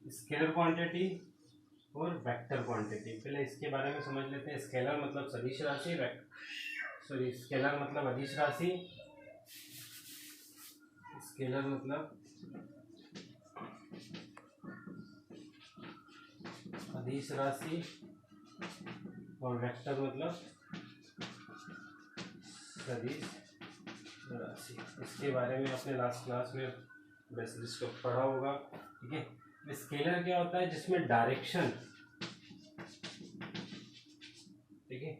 Scalar quantity और vector quantity. पहले इसके बारे में समझ लेते हैं। स्केलर मतलब सदिश राशि, स्केलर मतलब अदिश राशि, स्केलर मतलब अदिश राशि, और वेक्टर मतलब सदिश राशि। इसके बारे में आपने लास्ट क्लास में बेसिस को पढ़ा होगा। ठीक है। स्केलर क्या होता है? जिसमें डायरेक्शन, ठीक है,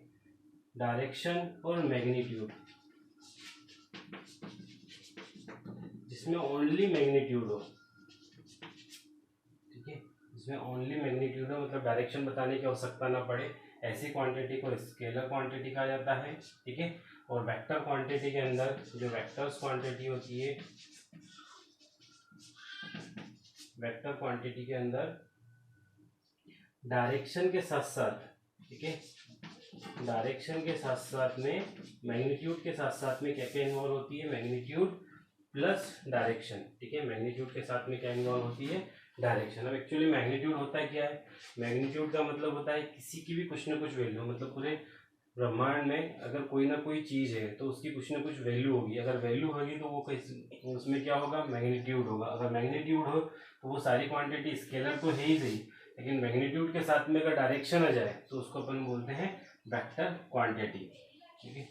डायरेक्शन और मैग्नीट्यूड, जिसमें ओनली मैग्नीट्यूड हो, ठीक है, जिसमें ओनली मैग्नीट्यूड हो, मतलब डायरेक्शन बताने की आवश्यकता ना पड़े, ऐसी क्वांटिटी को स्केलर क्वांटिटी कहा जाता है। ठीक है। और वेक्टर क्वांटिटी के अंदर जो वेक्टर्स क्वांटिटी होती है, वेक्टर क्वांटिटी के अंदर डायरेक्शन के साथ साथ, ठीक है, डायरेक्शन के साथ साथ में मैग्नीट्यूड के साथ साथ में क्या क्या इन्वॉल्व होती है? Magnitude plus direction. ठीक है। मैग्नीट्यूड के साथ में क्या इन्वॉल्व होती है? डायरेक्शन। अब एक्चुअली मैग्नीट्यूड होता है क्या है? मैग्नीट्यूड का मतलब होता है किसी की भी कुछ ना कुछ वैल्यू, मतलब पूरे ब्रह्मांड में अगर कोई ना कोई चीज है तो उसकी कुछ ना कुछ वैल्यू होगी। अगर वैल्यू होगी तो वो उसमें क्या होगा? मैग्नीट्यूड होगा। अगर मैग्नीट्यूड हो तो वो सारी क्वांटिटी स्केलर तो है ही सही, लेकिन मैग्नीट्यूड के साथ में अगर डायरेक्शन आ जाए तो उसको अपन बोलते हैं वेक्टर क्वांटिटी। ठीक है।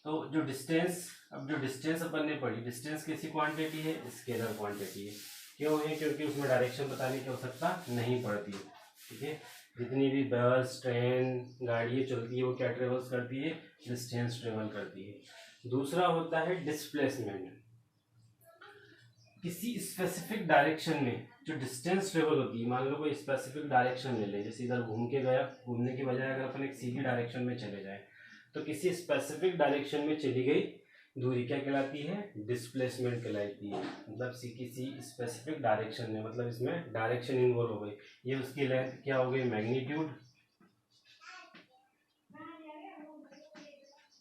तो जो डिस्टेंस, अब जो डिस्टेंस अपन ने पढ़ी, डिस्टेंस कैसी क्वांटिटी है? स्केलर क्वांटिटी है। क्यों है? क्योंकि उसमें डायरेक्शन बताने की आवश्यकता नहीं पड़ती है। ठीक है। जितनी भी बस, ट्रेन, गाड़ी चलती है वो क्या ट्रेवल्स करती है? डिस्टेंस ट्रेवल करती है। दूसरा होता है डिस्प्लेसमेंट। किसी स्पेसिफिक डायरेक्शन में जो डिस्टेंस ट्रेवल होती है, मान लो कोई स्पेसिफिक डायरेक्शन ले ले, जैसे इधर घूम के गया, घूमने की बजाय अगर अपन एक सीधी डायरेक्शन में चले जाए तो किसी स्पेसिफिक डायरेक्शन में चली गई दूरी क्या कहलाती है? डिस्प्लेसमेंट कहलाती है। मतलब किसी स्पेसिफिक डायरेक्शन में, मतलब इसमें डायरेक्शन इन्वॉल्व हो गई, ये उसकी लेंथ क्या हो गई? मैग्नीट्यूड,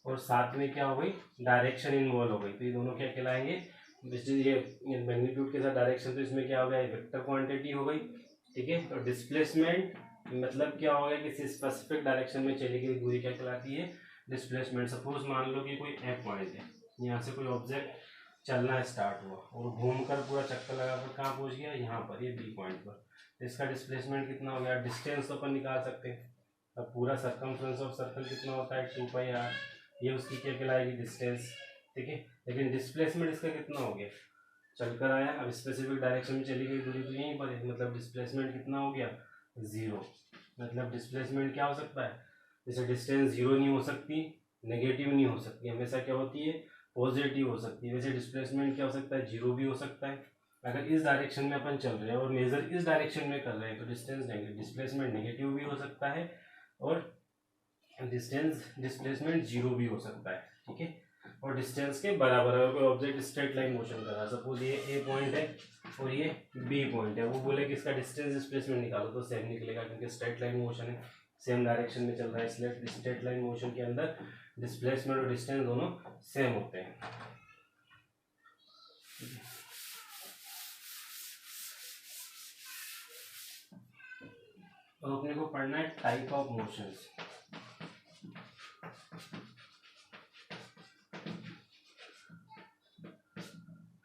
और साथ में क्या हो गई? डायरेक्शन इन्वॉल्व हो गई, तो ये दोनों क्या कहलाएंगे? ये मैग्नीट्यूड के साथ डायरेक्शन, तो इसमें क्या हो गया? वेक्टर क्वांटिटी हो गई। ठीक है। और डिस्प्लेसमेंट मतलब क्या हो गया? किसी स्पेसिफिक डायरेक्शन में चली गई दूरी क्या कहलाती है? डिस्प्लेसमेंट। सपोज मान लो कि कोई ए पॉइंट है, यहाँ से कोई ऑब्जेक्ट चलना स्टार्ट हुआ और घूमकर पूरा चक्कर लगाकर कहाँ पहुंच गया? यहाँ पर, ये बी पॉइंट पर। तो इसका डिस्प्लेसमेंट कितना हो गया? डिस्टेंस तो अपन निकाल सकते हैं। अब पूरा सर्कमफ्रेंस ऑफ सर्कल कितना होता है? 2πr। ये उसकी क्या कहलाएगी? डिस्टेंस। ठीक है। लेकिन डिस्प्लेसमेंट इसका कितना हो गया? चलकर आया, अब स्पेसिफिक डायरेक्शन में चली गई दूरी तो यहीं पर है, मतलब डिस्प्लेसमेंट कितना हो गया? 0। मतलब डिस्प्लेसमेंट क्या हो सकता है? जैसे डिस्टेंस 0 नहीं हो सकती, नेगेटिव नहीं हो सकती, हमेशा क्या होती है? पॉजिटिव हो सकती है। वैसे डिस्प्लेसमेंट क्या हो सकता है? 0 भी हो सकता है। अगर इस डायरेक्शन में अपन चल रहे हैं और मेजर इस डायरेक्शन में कर रहे हैं तो डिस्प्लेसमेंट नेगेटिव भी हो सकता है और डिस्प्लेसमेंट 0 भी हो सकता है। ठीक है। और डिस्टेंस के बराबर है। कोई ऑब्जेक्ट स्ट्रेट लाइन मोशन कर रहा है, सपोज ये ए पॉइंट है और ये बी पॉइंट है, वो बोले कि इसका डिस्टेंस डिस्प्लेसमेंट निकालो तो सेम निकलेगा, क्योंकि स्ट्रेट लाइन मोशन है, सेम डायरेक्शन में चल रहा है, इसलिए स्ट्रेट लाइन मोशन के अंदर डिस्प्लेसमेंट और डिस्टेंस दोनों सेम होते हैं। तो अपने को पढ़ना है टाइप ऑफ मोशंस।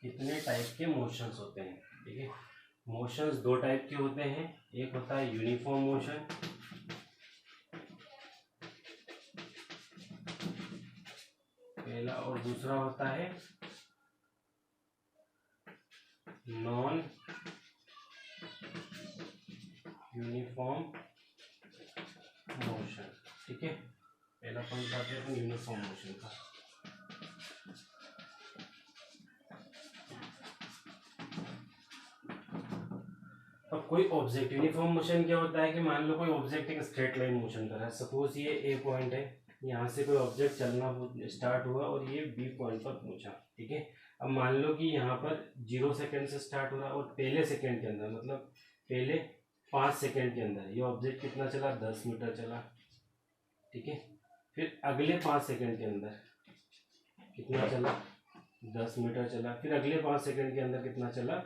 कितने टाइप के मोशंस होते हैं? ठीक है। मोशंस दो टाइप के होते हैं, एक होता है यूनिफॉर्म मोशन, पहला, और दूसरा होता है नॉन यूनिफॉर्म मोशन। ठीक है। पहला कौन सा है? यूनिफॉर्म मोशन का। अब कोई ऑब्जेक्ट, यूनिफॉर्म मोशन क्या होता है कि मान लो कोई ऑब्जेक्ट एक स्ट्रेट लाइन मोशन कर रहा है, सपोज ये ए पॉइंट है, यहाँ से कोई ऑब्जेक्ट चलना स्टार्ट हुआ और ये बी पॉइंट पर पहुंचा। ठीक है। अब मान लो कि यहाँ पर 0 सेकेंड से स्टार्ट हो रहा है और पहले सेकेंड के अंदर, मतलब पहले 5 सेकेंड के अंदर ये ऑब्जेक्ट कितना चला? 10 मीटर चला। ठीक है। फिर अगले 5 सेकेंड के अंदर कितना चला? 10 मीटर चला। फिर अगले 5 सेकेंड के अंदर कितना चला?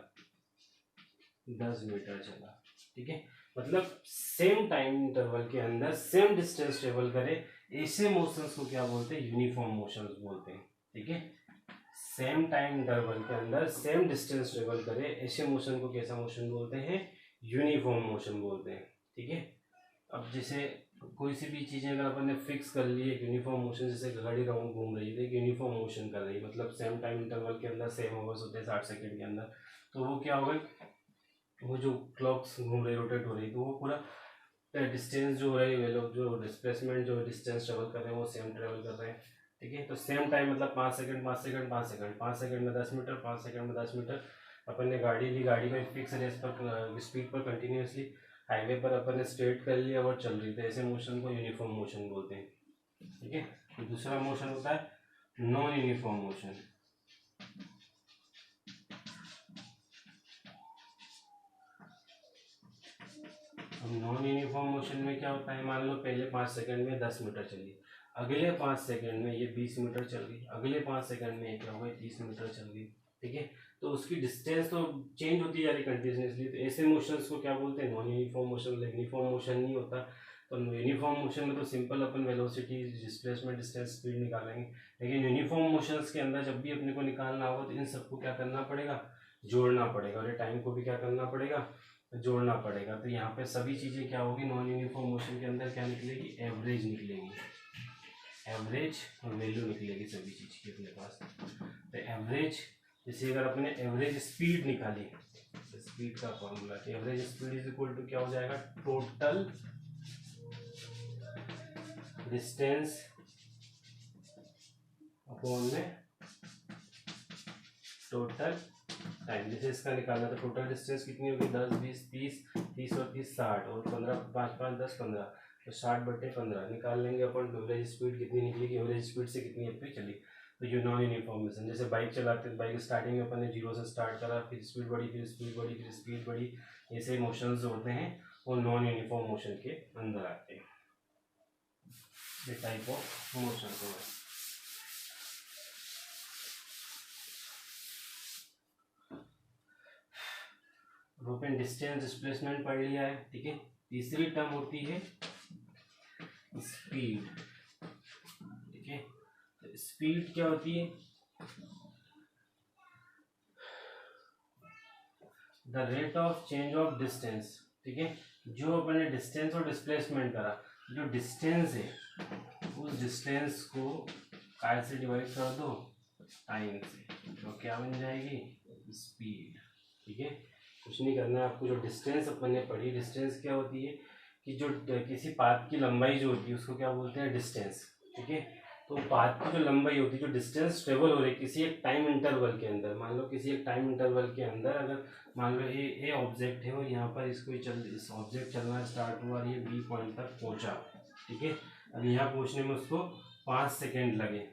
10 मीटर चला। ठीक है, मतलब सेम टाइम इंटरवल के अंदर सेम डिस्टेंस ट्रेवल करे, ऐसे मोशंस को क्या बोलते हैं, यूनिफॉर्म मोशंस बोलते हैं। ठीक है, सेम टाइम इंटरवल के अंदर सेम डिस्टेंस ट्रेवल करे, ऐसे मोशन को कैसा मोशन बोलते हैं, यूनिफॉर्म मोशन बोलते हैं। ठीक है, अब जैसे कोई सी भी चीज़ें अगर अपन ने फिक्स कर ली एक यूनिफॉर्म मोशन, जैसे गाड़ी राउंड घूम रही है, एक यूनिफॉर्म मोशन कर रही है, मतलब सेम टाइम इंटरवल के अंदर सेम आवर्स होते हैं 60 सेकंड के अंदर, तो वो क्या होगा, वो जो क्लॉक्स घूम रही रोटेट हो रही, तो वो पूरा डिस्टेंस जो हो रही है, लोग जो डिस्प्लेसमेंट जो डिस्टेंस ट्रेवल कर रहे हैं वो सेम ट्रेवल कर रहे हैं। ठीक है, तो सेम टाइम मतलब 5 सेकंड 5 सेकंड 5 सेकंड 5 सेकंड में 10 मीटर, 5 सेकंड में 10 मीटर। अपन ने गाड़ी ली, गाड़ी को एक फिक्स रेस पर स्पीड पर कंटिन्यूसली हाईवे पर अपन ने स्ट्रेट कर लिया और चल रही थी, ऐसे मोशन को यूनिफॉर्म मोशन बोलते हैं। ठीक है, तो दूसरा मोशन होता है नॉन यूनिफॉर्म मोशन। अब नॉन यूनिफॉर्म मोशन में क्या होता है, मान लो पहले 5 सेकंड में 10 मीटर चली, अगले 5 सेकंड में ये 20 मीटर चल गई, अगले 5 सेकंड में क्या होगा, 30 मीटर चल गई। ठीक है, तो उसकी डिस्टेंस तो चेंज होती जा रही कंटिन्यूसली, तो ऐसे मोशंस को क्या बोलते हैं, non uniform motion. Uniform motion नहीं होता, तो यूनिफॉर्म मोशन में तो सिंपल अपन वेलोसिटी, डिस्प्लेसमेंट, डिस्टेंस, स्पीड निकालेंगे, लेकिन यूनिफॉर्म मोशंस के अंदर जब भी अपने को निकालना होगा तो इन सबको क्या करना पड़ेगा, जोड़ना पड़ेगा, और ये टाइम को भी क्या करना पड़ेगा, जोड़ना पड़ेगा। तो यहाँ पे सभी चीज़ें क्या होगी, नॉन यूनिफॉर्म मोशन के अंदर क्या निकलेगी, एवरेज निकलेगी, एवरेज और वैल्यू निकलेगी सभी चीज़ की अपने पास। तो एवरेज, जैसे अगर अपने एवरेज स्पीड निकाली, तो स्पीड का formula, average speed is equal to क्या हो जाएगा, टोटल डिस्टेंस अपॉन में टोटल टाइम। जैसे इसका निकालना तो टोटल डिस्टेंस कितनी होगी, 10 20 30, 30 और 30 60, और 15 5 5 10 15, तो 60/15 निकाल लेंगे अपन। एवरेज स्पीड कितनी निकलेगी, एवरेज स्पीड से कितनी अपनी चली। तो ये नॉन यूनिफॉर्मेशन, जैसे बाइक चलाते हैं, बाइक स्टार्टिंग में अपन ने 0 से स्टार्ट करा, फिर स्पीड बढ़ी, फिर स्पीड बढ़ी, फिर स्पीड बढ़ी, ऐसे मोशंस होते हैं वो नॉन यूनिफॉर्म मोशन के अंदर आते हैं। ये टाइप ऑफ मोशन को है। अपन डिस्टेंस डिस्प्लेसमेंट पढ़ लिया है। ठीक है, तीसरी टर्म होती है स्पीड। ठीक है, तो स्पीड क्या होती है, the rate of change of distance. ठीक है, जो अपन ने डिस्टेंस और डिस्प्लेसमेंट करा, जो डिस्टेंस है उस डिस्टेंस को काय से डिवाइड कर दो, टाइम से, तो क्या बन जाएगी, स्पीड। ठीक है, कुछ नहीं करना है आपको। जो डिस्टेंस अपन ने पढ़ी, डिस्टेंस क्या होती है कि जो किसी पाथ की लंबाई जो होती है उसको क्या बोलते हैं, डिस्टेंस। ठीक है, तो पाथ की जो लंबाई होती है, जो डिस्टेंस ट्रेवल हो रही है किसी एक टाइम इंटरवल के अंदर, मान लो किसी एक टाइम इंटरवल के अंदर, अगर मान लो ए ऑब्जेक्ट है और यहाँ पर इसको इस ऑब्जेक्ट चलना स्टार्ट हुआ और ये बी पॉइंट तक पहुँचा। ठीक है, अब यहाँ पहुँचने में उसको 5 सेकेंड लगे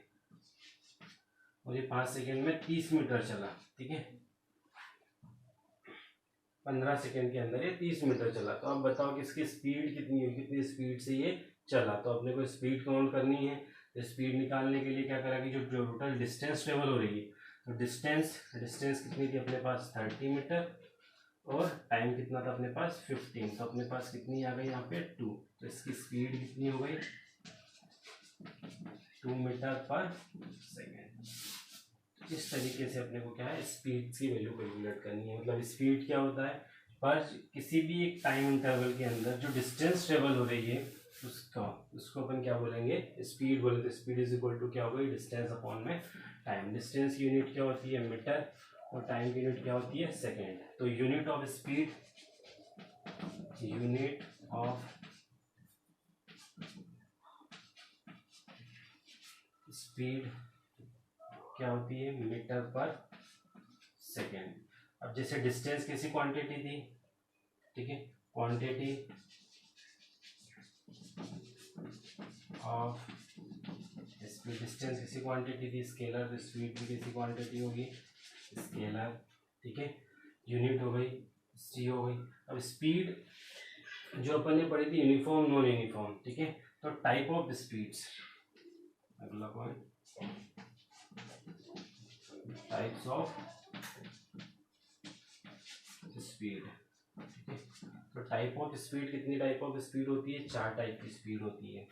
और ये 5 सेकेंड में 30 मीटर चला। ठीक है, 15 सेकेंड के अंदर ये 30 मीटर चला। तो अब बताओ कि इसकी स्पीड कितनी होगी, कितनी स्पीड से ये चला। तो अपने को स्पीड काउंट करनी है, तो स्पीड निकालने के लिए क्या करा कि जो टोटल डिस्टेंस ट्रेवल हो रही है, तो डिस्टेंस कितनी थी अपने पास, 30 मीटर, और टाइम कितना था अपने पास, 15। तो अपने पास कितनी आ गई यहाँ पे 2। तो इसकी स्पीड कितनी हो गई, 2 मीटर पर सेकेंड। इस तरीके से अपने को क्या है, स्पीड की वैल्यू कैलकुलेट करनी है। मतलब स्पीड क्या होता है, पर किसी भी एक टाइम इंटरवल के अंदर जो डिस्टेंस ट्रेवल हो रही है उसको अपन क्या बोलेंगे, स्पीड बोले। तो स्पीड इज इक्वल टू क्या होगा, डिस्टेंस अपॉन में टाइम। डिस्टेंस की यूनिट क्या होती है, मीटर, और टाइम की यूनिट क्या होती है, सेकेंड। तो unit of speed, unit of speed क्या होती है, मीटर पर सेकेंड। अब जैसे डिस्टेंस किसी क्वांटिटी थी, ठीक है, क्वांटिटी ऑफ स्पीड, डिस्टेंस किसी क्वांटिटी थी, स्केलर, तो स्पीड भी किसी क्वांटिटी होगी, स्केलर। ठीक है, यूनिट हो गई, सी हो गई। अब स्पीड जो अपन ने पढ़ी थी यूनिफॉर्म नॉन यूनिफॉर्म। ठीक है, तो टाइप ऑफ स्पीड्स, अगला पॉइंट, टाइप्स ऑफ स्पीड। ठीक है। तो टाइप ऑफ स्पीड, कितनी टाइप ऑफ स्पीड होती है? 4 टाइप की स्पीड होती है।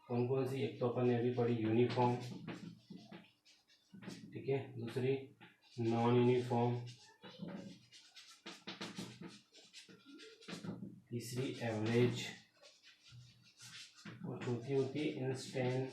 कौन कौन सी? एक तो अपन ने अभी पढ़ी यूनिफॉर्म, ठीक है, दूसरी नॉन यूनिफॉर्म, तीसरी एवरेज, और चौथी होती है इंस्टेंटेनियस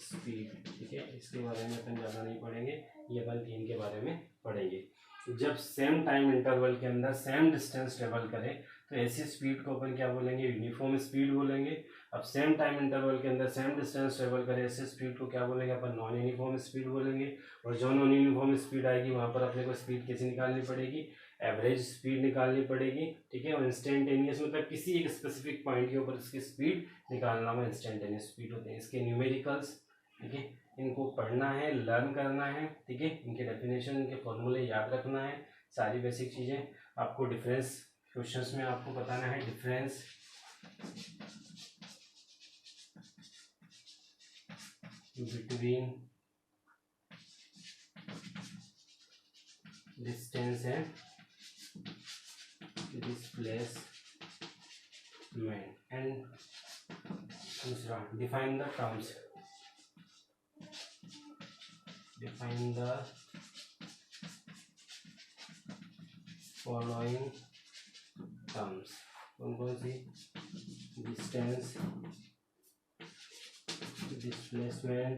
स्पीड, ठीक है। इसके बारे में अपन ज़्यादा नहीं पढ़ेंगे, ये अपन 3 के बारे में पढ़ेंगे। जब सेम टाइम इंटरवल के अंदर सेम डिस्टेंस ट्रेवल करें तो ऐसी स्पीड को अपन क्या बोलेंगे? यूनिफॉर्म स्पीड बोलेंगे। अब सेम टाइम इंटरवल के अंदर सेम डिस्टेंस ट्रेवल करें ऐसी स्पीड को क्या बोलेंगे? अपन नॉन यूनिफॉर्म स्पीड बोलेंगे। और जो नॉन यूनिफॉर्म स्पीड आएगी वहाँ पर अपने को स्पीड कैसे निकालनी पड़ेगी? एवरेज स्पीड निकालनी पड़ेगी, ठीक है। और इंस्टेंटेनियस मतलब किसी एक स्पेसिफिक पॉइंट के ऊपर इसकी स्पीड निकालना, वो इंस्टेंटेनियस स्पीड होते हैं। इसके न्यूमेरिकल्स, ठीक है, इनको पढ़ना है, लर्न करना है, ठीक है। इनके डेफिनेशन, इनके फॉर्मूले याद रखना है, सारी बेसिक चीज़ें। आपको डिफरेंस क्वेश्चंस में आपको बताना है, difference between distance and displacement. And दूसरा, define the terms, define the following terms। कौन कौन सी? डिस्टेंस, डिस्प्लेसमेंट,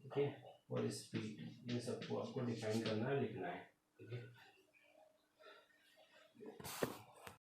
ठीक है, और स्पीड, ये सबको आपको डिफाइन करना है, लिखना है, ठीक है।